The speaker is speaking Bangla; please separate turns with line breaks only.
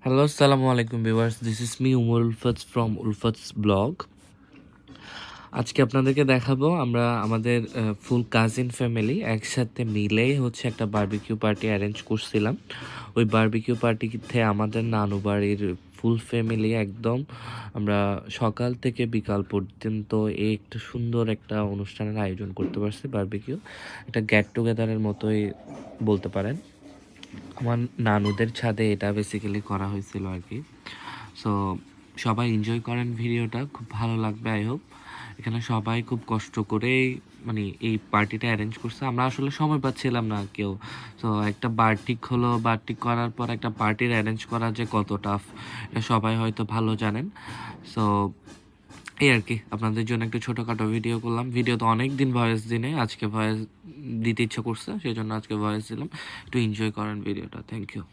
Hello, assalamu alaikum viewers. This is me Umar Ulfats from Ulfats blog. আজকে আপনাদেরকে দেখাবো আমরা আমাদের ফুল কাজিন ফ্যামিলি একসাথে মিলে হচ্ছে একটা বারবিকিউ পার্টি অ্যারেঞ্জ করছিলাম। ওই বারবিকিউ পার্টিতে আমাদের নানু বাড়ির ফুল ফ্যামিলি একদম আমরা সকাল থেকে বিকাল পর্যন্ত এই একটা সুন্দর একটা অনুষ্ঠানের আয়োজন করতে পারছি। বারবিকিউ একটা গেট টুগেদারের মতোই বলতে পারেন। আমার নানুদের ছাদে এটা বেসিক্যালি করা হয়েছিল আর কি। সো সবাই এনজয় করেন ভিডিওটা, খুব ভালো লাগবে আই হোপ। এখানে সবাই খুব কষ্ট করে মানে এই পার্টিটা অ্যারেঞ্জ করছে। আমরা আসলে সময় পাচ্ছিলাম না কেউ। সো একটা বার্থিক হলো, বার্থিক করার পর একটা পার্টির অ্যারেঞ্জ করা যে কত টাফ এটা সবাই হয়তো ভালো জানেন। সো এই আর কি আপনাদের জন্য একটু ছোটোখাটো ভিডিও করলাম। ভিডিও তো অনেক দিন ভয়েস দিনে, আজকে ভয়েস দিতে ইচ্ছে করছে, সেই জন্য আজকে ভয়েস দিলাম। একটু এনজয় করেন ভিডিওটা। Thank you.